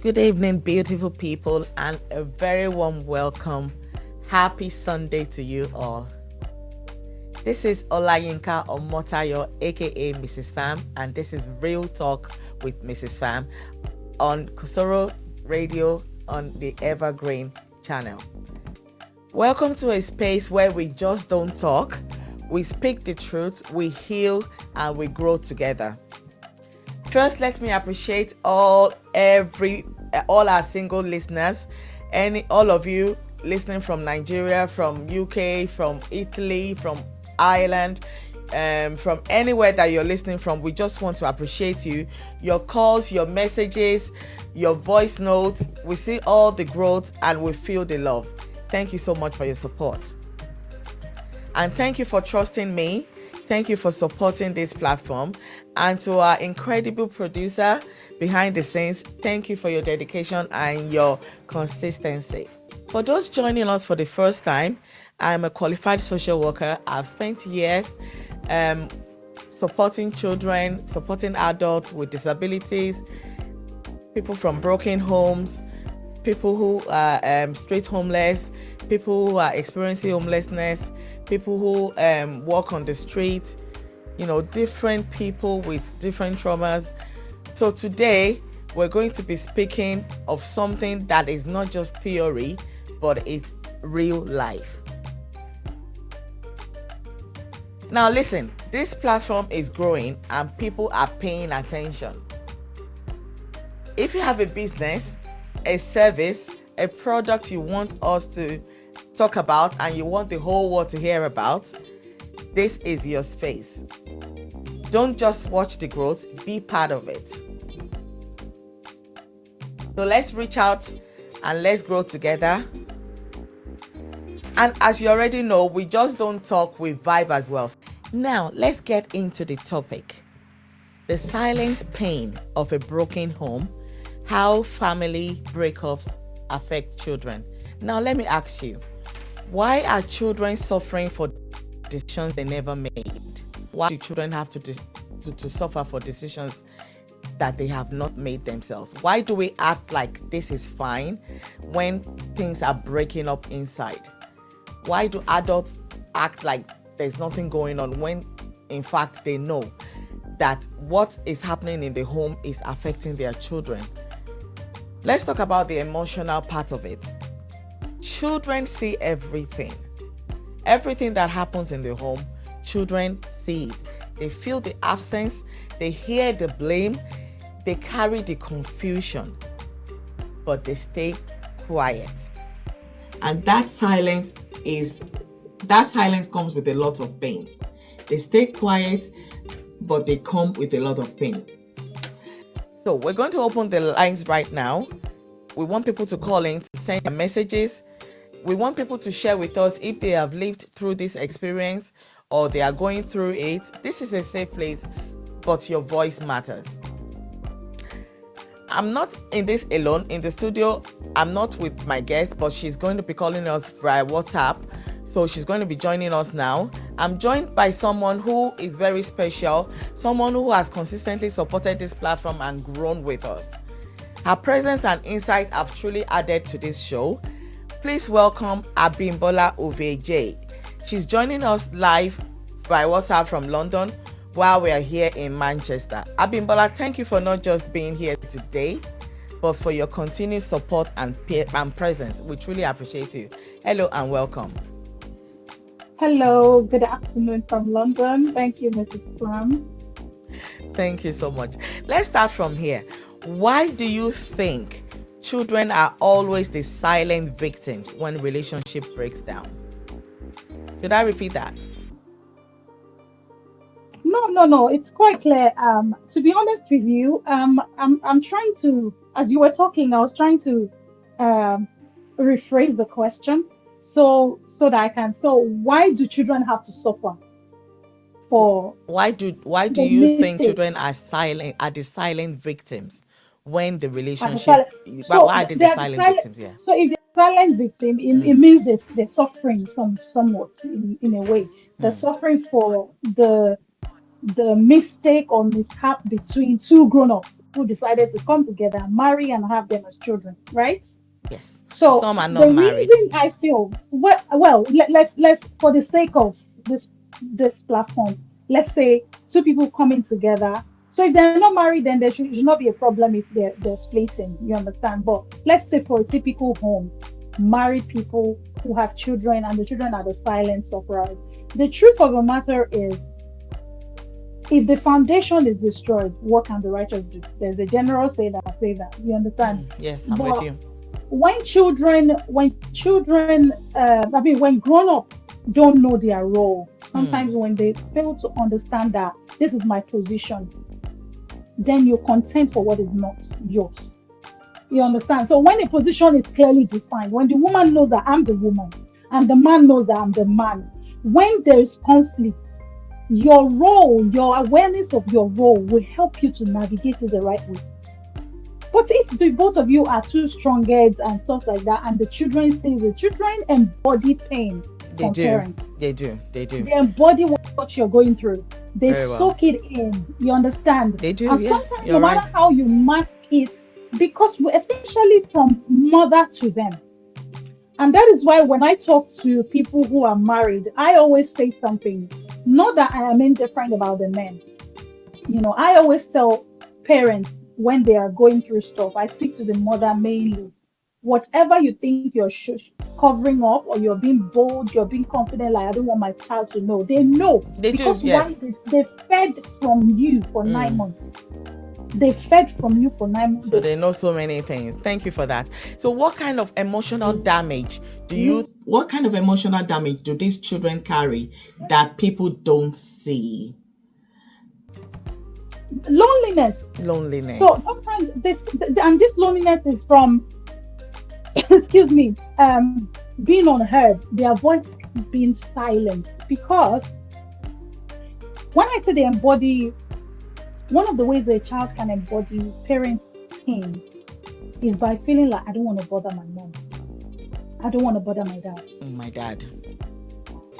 Good evening, beautiful people, and a very warm welcome. Happy Sunday to you all. This is Olayinka Omotayo, aka Mrs. Pham, and this is Real Talk with Mrs. Pham on Kosoro Radio on the Evergreen channel. Welcome to a space where we just don't talk, we speak the truth, we heal, and we grow together. First, let me appreciate all our single listeners, all of you listening from Nigeria, from UK, from Italy, from Ireland, from anywhere that you're listening from. We just want to appreciate you, your calls, your messages, your voice notes. We see all the growth and we feel the love. Thank you so much for your support. And thank you for trusting me. Thank you for supporting this platform. And to our incredible producer behind the scenes, thank you for your dedication and your consistency. For those joining us for the first time, I'm a qualified social worker. I've spent years supporting children, supporting adults with disabilities, people from broken homes, people who are street homeless, people who are experiencing homelessness, people who walk on the street, different people with different traumas. So today, we're going to be speaking of something that is not just theory, but it's real life. Now listen, this platform is growing and people are paying attention. If you have a business, a service, a product you want us to talk about and you want the whole world to hear about, this is your space. Don't just watch the growth, be part of it. So let's reach out and let's grow together. And as you already know, we just don't talk, we vibe as well. Now, let's get into the topic. The silent pain of a broken home, how family breakups affect children. Now, let me ask you, why are children suffering for decisions they never made? Why do children have to suffer for decisions that they have not made themselves? Why do we act like this is fine when things are breaking up inside? Why do adults act like there's nothing going on when in fact they know that what is happening in the home is affecting their children? Let's talk about the emotional part of it. Children see everything. Everything that happens in the home, children see it. They feel the absence, they hear the blame, they carry the confusion, but they stay quiet. And that silence comes with a lot of pain. They stay quiet, but they come with a lot of pain. So we're going to open the lines right now. We want people to call in, to send their messages. We want people to share with us if they have lived through this experience or they are going through it. This is a safe place, but your voice matters. I'm not in this alone. In the studio, I'm not with my guest, but she's going to be calling us via WhatsApp. So she's going to be joining us now. I'm joined by someone who is very special, someone who has consistently supported this platform and grown with us. Her presence and insights have truly added to this show. Please welcome Abimbola Ovej. She's joining us live by WhatsApp from London while we are here in Manchester. Abimbola, thank you for not just being here today, but for your continued support and presence. We truly appreciate you. Hello and welcome. Hello, good afternoon from London. Thank you, Mrs. Pham. Thank you so much. Let's start from here. Why do you think children are always the silent victims when relationship breaks down? Should I repeat that? No. It's quite clear. To be honest with you, I'm trying to, as you were talking, I was trying to um, rephrase the question so that I can. So, why do children have to suffer for Why do the you think mistake children are the silent victims when the and the relationship? silent? So Why are they the they are the silent silent. victims? Yeah. So if they're silent victim, it Mm, means they're suffering somewhat in a way. They're mm, suffering for the mistake or mishap between two grown-ups. who decided to come together, marry, and have them as children, right? Yes. So Some are not the married. reason I feel let's for the sake of this platform, let's say two people coming together. So if they're not married, then there should not be a problem if they're splitting. You understand? But let's say for a typical home, married people who have children and the children are the silent sufferers. The truth of the matter is, if the foundation is destroyed, what can the righteous do? There's a general say that. You understand? Yes, I'm with But you. when grown up don't know their role, sometimes Hmm. when they fail to understand that this is my position, then you contend for what is not yours. You understand? So when a position is clearly defined, when the woman knows that I'm the woman and the man knows that I'm the man, when there is conflict, your role, your awareness of your role will help you to navigate it the right way. But if the both of you are two strong heads and stuff like that, and the children embody pain They from do. parents. They do. They do. They embody what you're going through. They Very well. soak it in. You understand? They do. And Yes, sometimes, no you're right. matter how you mask it, because especially from mother to them. And that is why when I talk to people who are married, I always say something. Not that I am indifferent about the men. I always tell parents when they are going through stuff, I speak to the mother mainly. Whatever you think you're covering up, or you're being bold, you're being confident, like I don't want my child to know. They know They do. because why? Yes. They fed from you for 9 months. They fed from you for 9 months. So they know so many things. Thank you for that. So what kind of emotional damage what kind of emotional damage do these children carry that people don't see? Loneliness. So Loneliness. sometimes this loneliness is from excuse me, being unheard, their voice being silenced. Because when I say they embody, one of the ways a child can embody parents' pain is by feeling like I don't want to bother my mom, I don't want to bother my dad. My dad.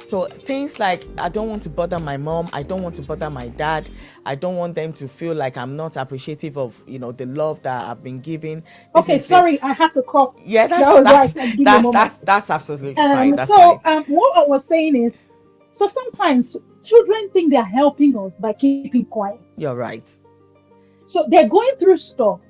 So things like I don't want to bother my mom, I don't want to bother my dad, I don't want them to feel like I'm not appreciative of the love that I've been given. This Okay, is the sorry, I had to call. yeah. That That's was why I that's said give me a that moment. that's absolutely fine. That's fine. What I was saying is, so sometimes children think they're helping us by keeping quiet. You're right. So they're going through stuff,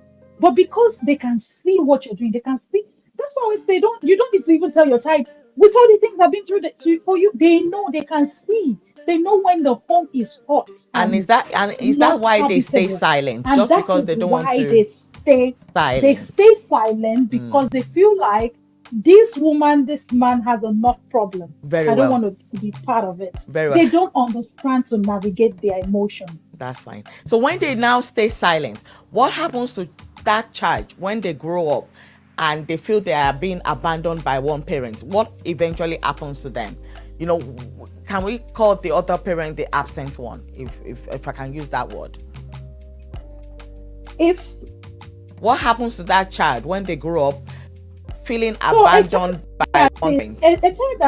but because they can see what you're doing, they can see. That's why I always say, you don't need to even tell your child with all the things I've been through for you. They know, they can see. They know when the home is hot And and is not that why they stay habitable, silent? and Just that because is they don't want why to they silence. stay silent, because they feel like this woman, this man has enough problem. Very I don't well. want to be part of it. Very well. They don't understand to navigate their emotions. That's fine. So when they now stay silent, what happens to that child when they grow up and they feel they are being abandoned by one parent? What eventually happens to them? Can we call the other parent the absent one, if I can use that word? If What happens to that child when they grow up feeling so, abandoned by one parent? a child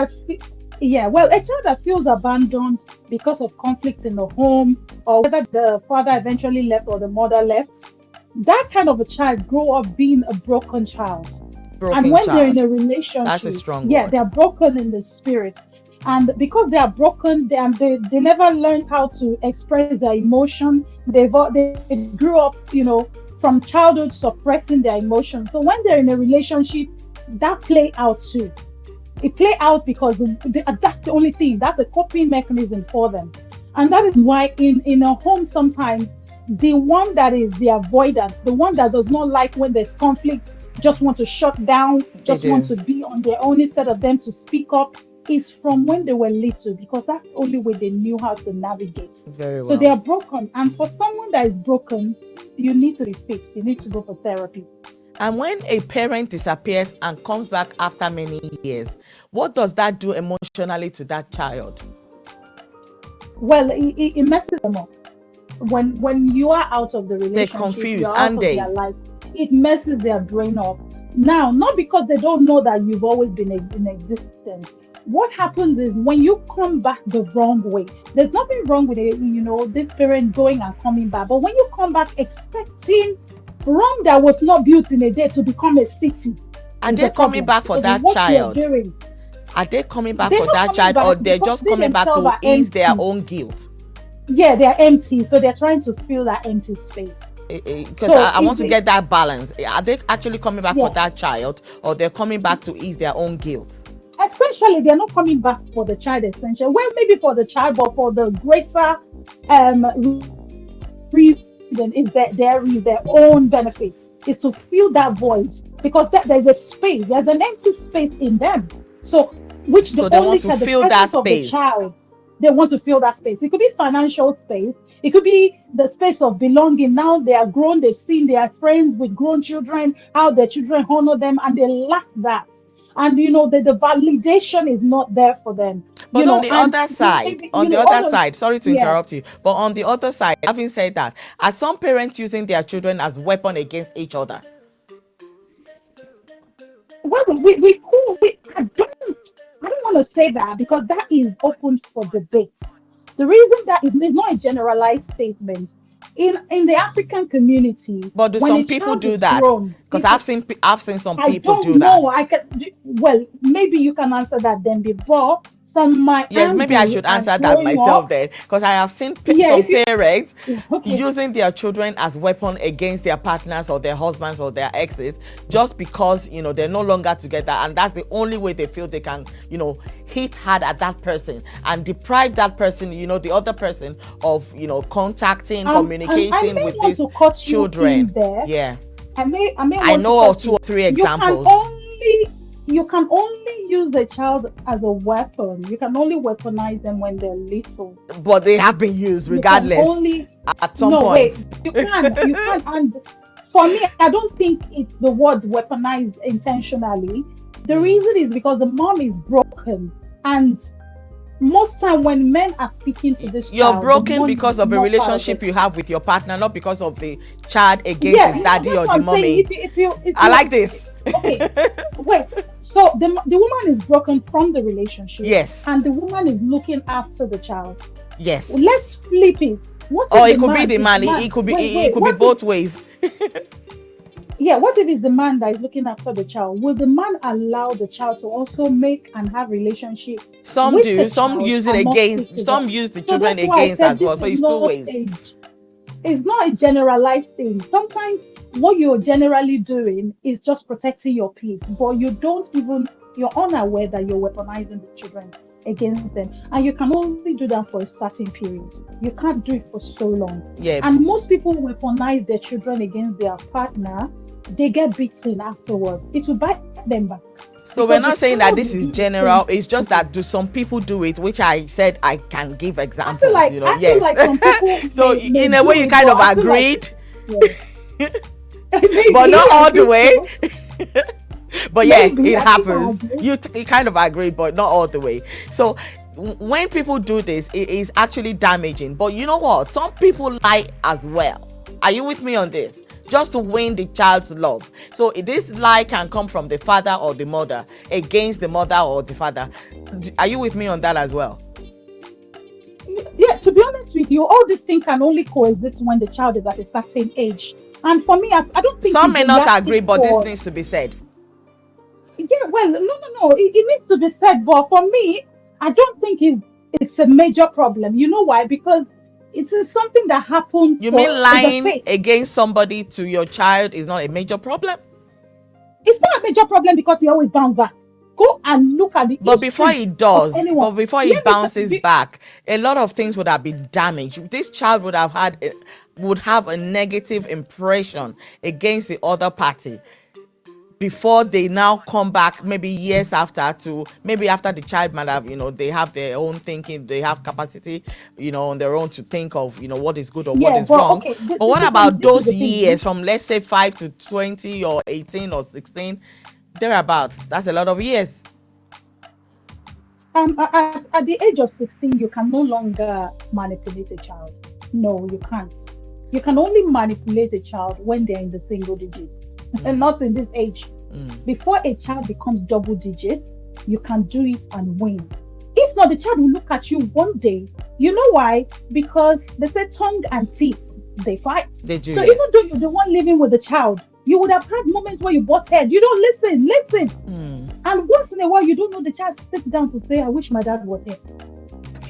that feels abandoned because of conflicts in the home, or whether the father eventually left or the mother left, that kind of a child grow up being a broken child. And Broken when they're in child. a That's a relationship, strong yeah, word. they're broken in the spirit. And because they are broken, they never learned how to express their emotion. They grew up, from childhood suppressing their emotions. So when they're in a relationship, that play out too. It play out because that's the only thing. That's a coping mechanism for them. And that is why in a home sometimes the one that is the avoidant, the one that does not like when there's conflict, just want to shut down, They just want do. to be on their own instead of them to speak up, is from when they were little, because that's the only way they knew how to navigate. Very So they well. are broken. And for someone that is broken, you need to be fixed. You need to go for therapy. And when a parent disappears and comes back after many years, what does that do emotionally to that child? Well, it messes them up. When you are out of the They're relationship, confused, you're out aren't of their they? life, it messes their brain up. Now, not because they don't know that you've always been in existence, what happens is when you come back the wrong way, there's nothing wrong with it, this parent going and coming back. But when you come back expecting Rome that was not built in a day to become a city Are is they the coming problem. back for Because it's that what you're child? doing. Are they coming back They're for not that coming child, or back they're because just they coming back themselves to are ease their empty. own guilt? Yeah, they're empty. So they're trying to fill that empty space. Because So I if want to they, get that balance. Are they actually coming back for yeah, that child, or they're coming back to ease their own guilt? essentially they're not coming back for the child essentially. Well, maybe for the child, but for the greater reason is that there is their own benefits, is to fill that void, because there's a space, there's an empty space in them. So which the So they only want child, to the fill presence that of the space. child, they want to fill that space. It could be financial space, it could be the space of belonging. Now they are grown, they've seen their friends with grown children, how their children honor them, and they lack that. And the validation is not there for them. But on the And other side, maybe, all of, sorry to yeah. interrupt you, but on the other side, having said that, are some parents using their children as weapon against each other? Well, I don't want to say that because that is open for debate. The reason that is not a generalized statement. In the African community, But do when a some people child do is that? grown, Because I've seen some I people don't do know. that. I can, well, maybe you can answer that then before. Some might Yes, maybe I argue should as answer that growing myself up. then, because I have seen Yeah, some if you, parents okay. using their children as weapon against their partners or their husbands or their exes, just because they're no longer together, and that's the only way they feel they can hit hard at that person and deprive that person, the other person, of contacting, And I communicating may with want these to cut you in children. there. Yeah, I may I want to know of cut two you. or three You can examples. only you can only use a child as a weapon. You can only weaponize them when they're little. But they have been used You can regardless only at some No, point. wait, you can, and for me, I don't think it's the word weaponized intentionally. The Mm. reason is because the mom is broken, and most time when men are speaking to this You're child, the broken woman because is of a not part of relationship it. you have with your partner, not because of the child against Yeah, his daddy that's or what the I'm saying. mommy. If I you like this. okay, wait. So the woman is broken from the relationship, Yes, and the woman is looking after the child. yes. Let's flip it. What Or if it the could be man the is the man. man? It could be. Wait, It wait. could be What if both ways. Yeah, what if it's the man that is looking after the child? Will the man allow the child to also make and have relationship Some with the do. Some child use it and not speak against. to them? Some use the So children that's why I against said as this well. So is it's two not ways. it's not a generalized thing. Sometimes what you're generally doing is just protecting your peace, but you're unaware that you're weaponizing the children against them. And you can only do that for a certain period. You can't do it for so long. Yeah. And most people weaponize their children against their partner, they get beaten afterwards. It will bite them back. So we're Because the not saying that child this will is do the same general. It's just to you. that do some people do it, which I said I can give I feel examples. like I feel Yes. like some people So may in a way, do you it, kind but of I feel like agreed, yeah. but Maybe not I all the think way. so. But yeah, Maybe it I think I happens. agree. You kind of agree, but not all the way. So when people do this, it is actually damaging. But you know what? Some people lie as well. Are you with me on this? Just to win the child's love. So this lie can come from the father or the mother against the mother or the father. Are you with me on that as well? Yeah, to be honest with you, all these things can only coexist when the child is at a certain age. And for me, I don't think Some it's may a not yardstick agree, but this for. needs to be said. Yeah, well, no. It needs to be said, but for me, I don't think it's a major problem. You know why? Because it is something that happened You mean for the lying face. against somebody to your child is not a major problem? It's not a major problem because he always bounce back. Go and look at the But before history it of does, anyone. but before it Let me tell bounces back, a lot of things would have been damaged. This child would have a negative impression against the other party before they now come back, maybe years after, to maybe after the child might have, they have their own thinking, they have capacity, on their own to think of, what is good or what Yeah, is but wrong. okay, But what about this is those the thing. years from, let's say, 5 to 20 or 18 or 16, thereabouts? That's a lot of years. At the age of 16, you can no longer manipulate a child. No, you can't. You can only manipulate a child when they're in the single digits and not in this age. Before a child becomes double digits, you can do it and win. If not, the child will look at you one day. You know why? Because they say tongue and teeth, they fight. They do, So even yes. though you're the one living with the child, you would have had moments where you butt head. You don't listen. Hmm. And once in a while, you don't know the child sits down to say, I wish my dad was here.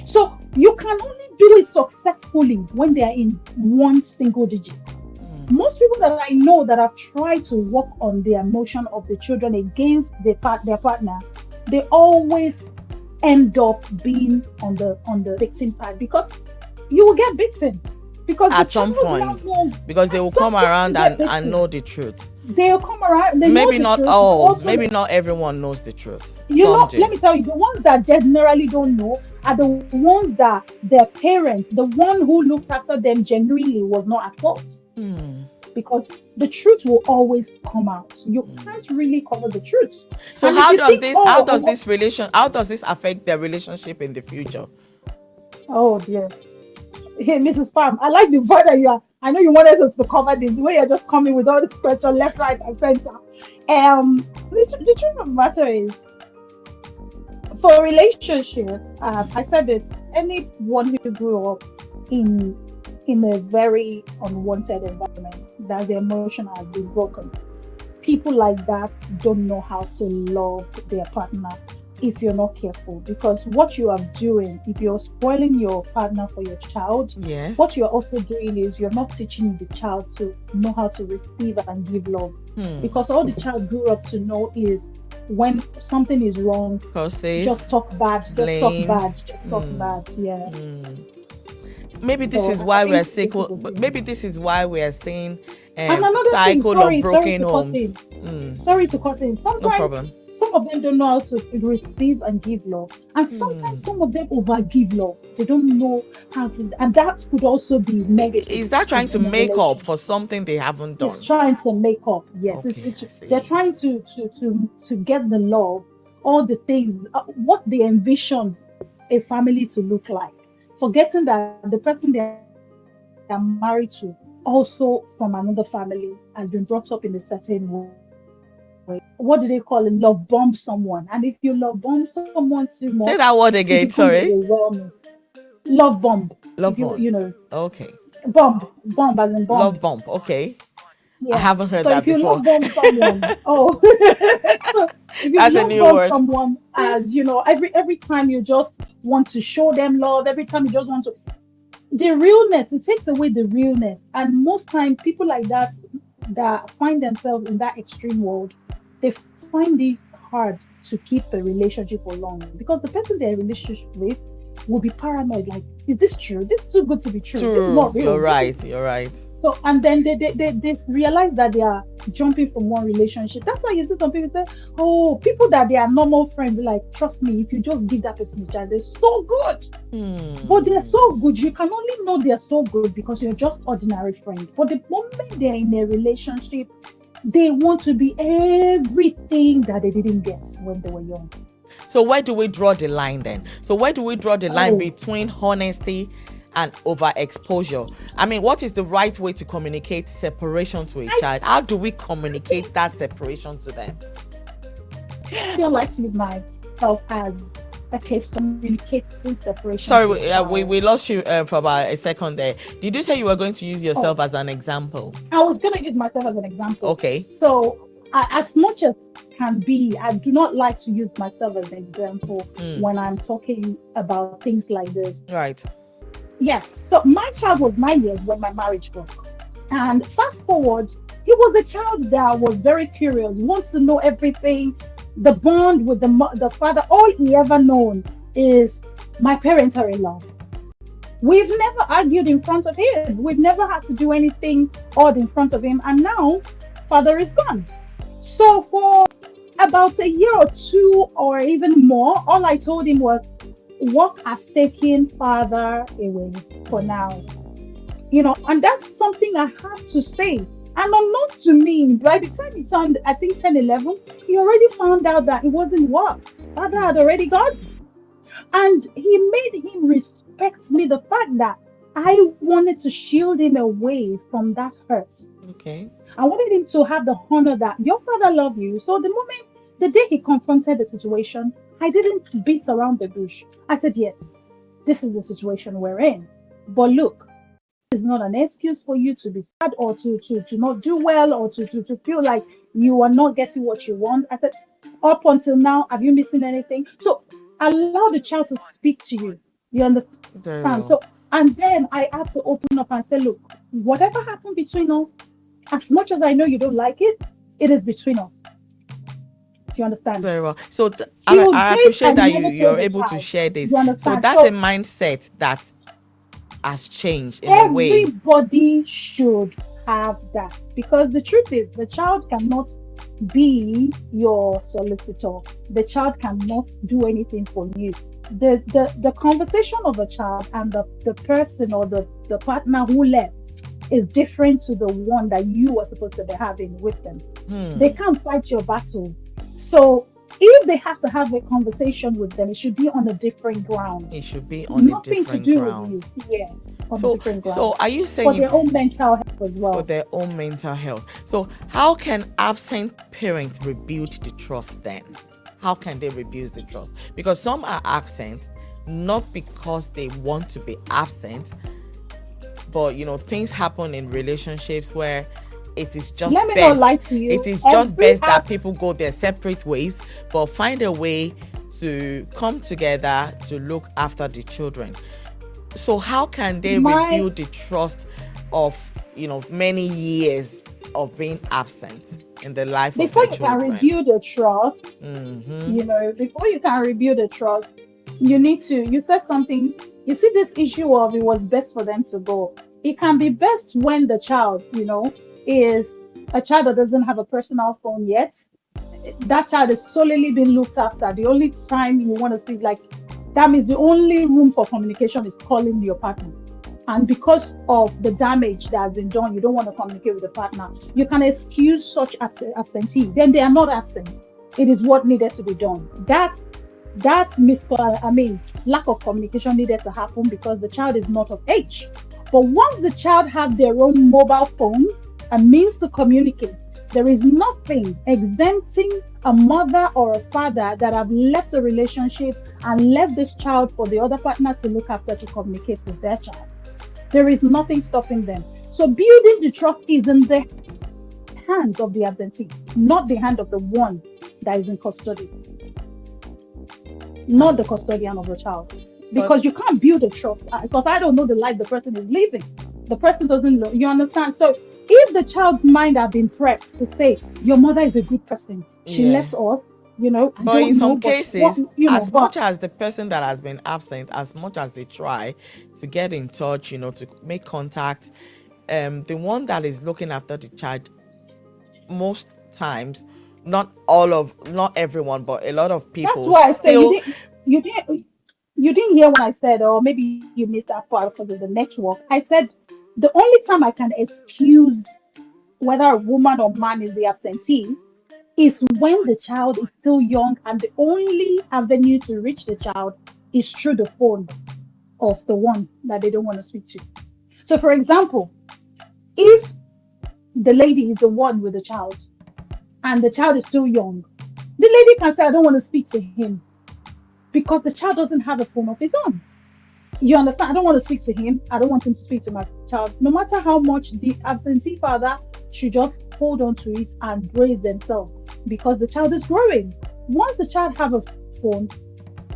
So you can only do it successfully when they are in one single digit. Most people that I know that have tried to work on the emotion of the children against their partner, they always end up being on the victim side because you will get beaten because the At some child now point, knows because they at will some come point you around get and beaten. know the truth. They'll come around, they know Maybe the not truth, but all, also maybe not everyone knows the truth. you Some know, do. let me tell you, the ones that generally don't know are the ones that their parents, the one who looked after them genuinely was not at fault. Hmm. Because the truth will always come out. You can't really cover the truth. So And if you think, oh, how does this affect their relationship in the future? oh dear. Hey, Mrs. Pam, I like the fact that you are. I know you wanted us to cover this. The way you're just coming with all this question left, right, and center. The truth of the matter is, for a relationship, I said it. Anyone who grew up in a very unwanted environment, that the emotion has been broken, people like that don't know how to love their partner if you're not careful. Because what you are doing, if you're spoiling your partner for your child, Yes. what you're also doing is you're not teaching the child to know how to receive and give love. Hmm. Because all the child grew up to know is when something is wrong, just Causes, talk bad, just talk bad, blames. just talk Hmm. bad. Yeah. Hmm. Maybe this So is I why we are think sick. this is the thing. Maybe this is why we are seeing And another thing, cycle of sorry broken to cut homes. in. Hmm. Sorry to cut in. No Sometimes problem. some of them don't know how to receive and give love. And Hmm. sometimes some of them overgive love. They don't know how to, and that could also be negative Is that trying to in a make up relationship. for something they haven't It's done? trying to make up. Yes, Okay, it's I they're see. trying to get the love, all the things, what they envision a family to look like, forgetting that the person they are married to also from another family has been brought up in a certain way. What do they call it? Love bomb someone. And if you love bomb someone too much, people will Say overwhelm that you. word again. Sorry. Love bomb. If Love you one. know, Okay. bomb as in bomb. Love bump. Okay. I Yeah. haven't So heard if that you before. love bomb someone, oh, so if you That's a love new bomb word. someone, as you know, every time you just want to show them love, every time you just want to, the realness, it takes away the realness. And most time, people like that find themselves in that extreme world, they find it hard to keep a relationship for long because the person they're in a relationship with will be paranoid. Like, is this true? This is too good to be true. This is True. not real. You're This is right. You're right. so, and then they realize that they are jumping from one relationship. That's why you see some people say, oh, people that they are normal friends, be like, trust me, if you just give that person a chance, they're so good. But they're Hmm. so good. You can only know they're so good because you're just ordinary friends. But the moment they're in a relationship, they want to be everything that they didn't get when they were young. So where do we draw the line then? So where do we draw the line Oh, between honesty and overexposure? I mean, what is the right way to communicate separation to a I child? How do we communicate that separation to them? still like to use myself as a case communicating separation Sorry, to a we child. lost you for about a second there. Did you say you were going to use yourself Oh, as an example? I was going to use myself as an example. Okay. So, as much as can be, I do not like to use myself as an example Mm. when I'm talking about things like this. Right. Yes. So, my child was 9 years when my marriage broke. And fast forward, he was a child that was very curious, wants to know everything. The bond with the father, all he ever known is my parents are in love. We've never argued in front of him. We've never had to do anything odd in front of him. And now, father is gone. So for about a year or two or even more, all I told him was, work has taken father away for now. And that's something I had to say. And unknown to me, by the time he turned, I think 10, 11, he already found out that it wasn't work. Father had already gone. And he made him respect me. The fact that I wanted to shield him away from that hurt. Okay. I wanted him to have the honor that your father loved you. So the moment The day he confronted the situation, I didn't beat around the bush. I said, yes, this is the situation we're in. But look, it's not an excuse for you to be sad or to not do well or to feel like you are not getting what you want. I said, up until now, have you missing anything? So allow the child to speak to you. You Very understand? well. So, and then I had to open up and say, look, whatever happened between us, as much as I know you don't like it, it is between us. You understand? Very well. So Till I date, I appreciate that never you're told the able to child. share this. You So understand? that's a So mindset that has changed in a way. everybody should have that because the truth is, the child cannot be your solicitor. The child cannot do anything for you. The conversation of a child and the person or the partner who left is different to the one that you are supposed to be having with them. They Hmm. can't fight your battle. So if they have to have a conversation with them, it should be on a different ground. It should be on a Nothing to different do with ground. you. Yes, on a So, different so ground. are you For saying their own mental health as for well. their own mental health? So, how can absent parents rebuild the trust then? How can they rebuild the trust? Because some are absent not because they want to be absent, but things happen in relationships where it is just Let me not best lie to it you. is just Every best that act, people go their separate ways, but find a way to come together to look after the children. So how can they my rebuild the trust of many years of being absent in the life of before their you can children? rebuild the trust, Mm-hmm. before you can rebuild the trust, you said something. You see, this issue of it was best for them to go. It can be best when the child, is a child that doesn't have a personal phone yet. That child is solely being looked after. The only time you want to speak, like that means the only room for communication is calling your partner. And because of the damage that has been done, you don't want to communicate with the partner. You can excuse such absentee. Then they are not absent. It is what needed to be done. I mean, lack of communication needed to happen because the child is not of age. But once the child have their own mobile phone, a means to communicate, there is nothing exempting a mother or a father that have left a relationship and left this child for the other partner to look after to communicate with their child. There is nothing stopping them. So building the trust is in the hands of the absentee, not the hand of the one that is in custody, not the custodian of the child. But Because you can't build a trust because I don't know the life the person is living. The person doesn't know. You understand? So if the child's mind have been prepped to say, your mother is a good person, she yeah. left us, I But in don't know, some but what, cases, as but much as the person that has been absent, as much as they try to get in touch, to make contact, the one that is looking after the child most times, not everyone, but a lot of that's people why I say still. you didn't hear when I said, or maybe you missed that part because of the network. I said the only time I can excuse whether a woman or man is the absentee is when the child is still young and the only avenue to reach the child is through the phone of the one that they don't want to speak to. So, for example, if the lady is the one with the child and the child is still young, the lady can say, I don't want to speak to him because the child doesn't have a phone of his own. You understand? I don't want to speak to him. I don't want him to speak to my child. No matter how much the absentee father should just hold on to it and brace themselves because the child is growing. Once the child have a phone,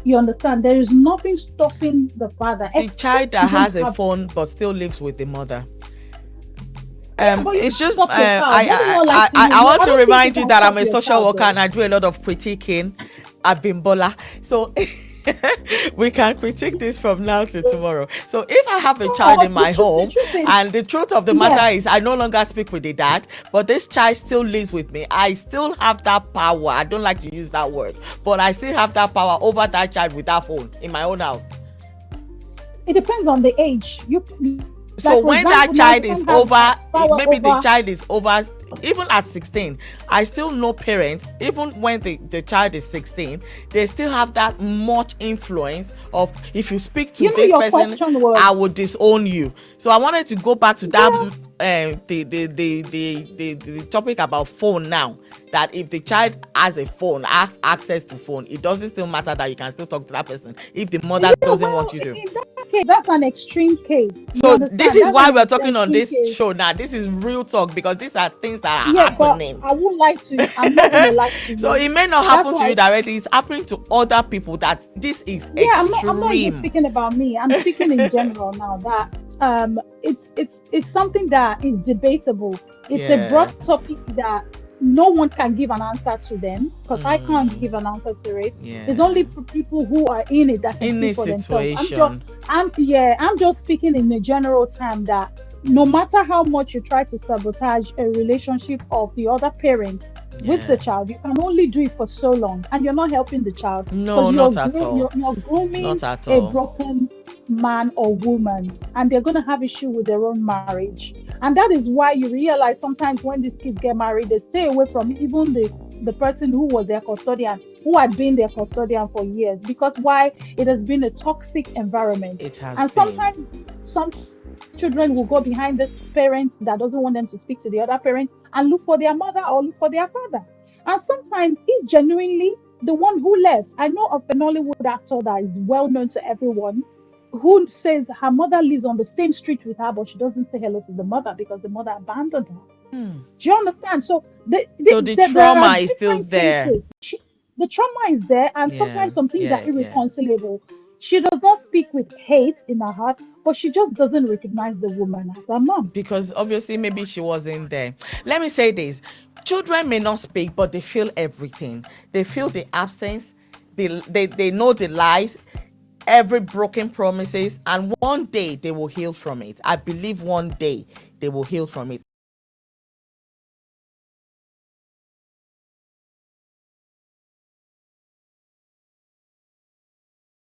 you understand, there is nothing stopping the father The child except you that don't has a have. phone but still lives with the mother. Yeah, but you It's can't just stop your child. Let me not lie to you. I You want I to don't think you remind you can that I'm stop a your social child worker though. and I do a lot of critiquing at Bimbola. So we can critique this from now to tomorrow. So if I have a child No, in my the home truth is, and the truth of the matter yeah, is I no longer speak with the dad, but this child still lives with me, I still have that power. I don't like to use that word, but I still have that power over that child with that phone in my own house. it depends on the age. So Like for when example, that now you child don't is have over, power maybe the over. child is over, even at 16, I still know parents, even when the child is 16, they still have that much influence of, if you speak to this Your person, question was, I will disown you. So I wanted to go back to that yeah, the topic about phone now. that if the child has a phone, has access to phone, it doesn't still matter that you can still talk to that person if the mother Yeah, doesn't well, want you to. in that case, that's an extreme case. You So this understand? is That's why an we're talking on extreme this case. show now. This is real talk, because these are things that are Yeah, but happening. I won't lie to you. I'm not going to lie to So you. it may not That's happen to why. you directly, it's happening to other people. That this is Yeah, I'm not even extreme. speaking about me. I'm speaking in general now that it's something that is debatable. It's a Yeah. broad topic that no one can give an answer to them, because I can't give an answer to it. It's Yeah. only for people who are in it that can In speak this for themselves. situation. I'm just speaking in a general term that no matter how much you try to sabotage a relationship of the other parent with Yeah. the child, you can only do it for so long, and you're not helping the child, No, because not at all. you're grooming Not at a all. broken man or woman, and they're going to have issue with their own marriage. And that is why you realize sometimes when these kids get married, they stay away from even the person who was their custodian, who had been their custodian for years, because why? It has been a toxic environment. It has And been. sometimes some children will go behind this parent that doesn't want them to speak to the other parent and look for their mother or look for their father. And sometimes it's genuinely the one who left. I know of a Nollywood actor that is well known to everyone, who says her mother lives on the same street with her, but she doesn't say hello to the mother because the mother abandoned her. Hmm. Do you understand? So So the there are trauma is still different there. cases. The trauma is there, and Yeah. sometimes some things are Yeah. Yeah. irreconcilable. She does not speak with hate in her heart, but she just doesn't recognize the woman as her mom. Because obviously maybe she wasn't there. Let me say this. Children may not speak, but they feel everything. They feel the absence. They know the lies, every broken promises, and one day they will heal from it. I believe one day they will heal from it.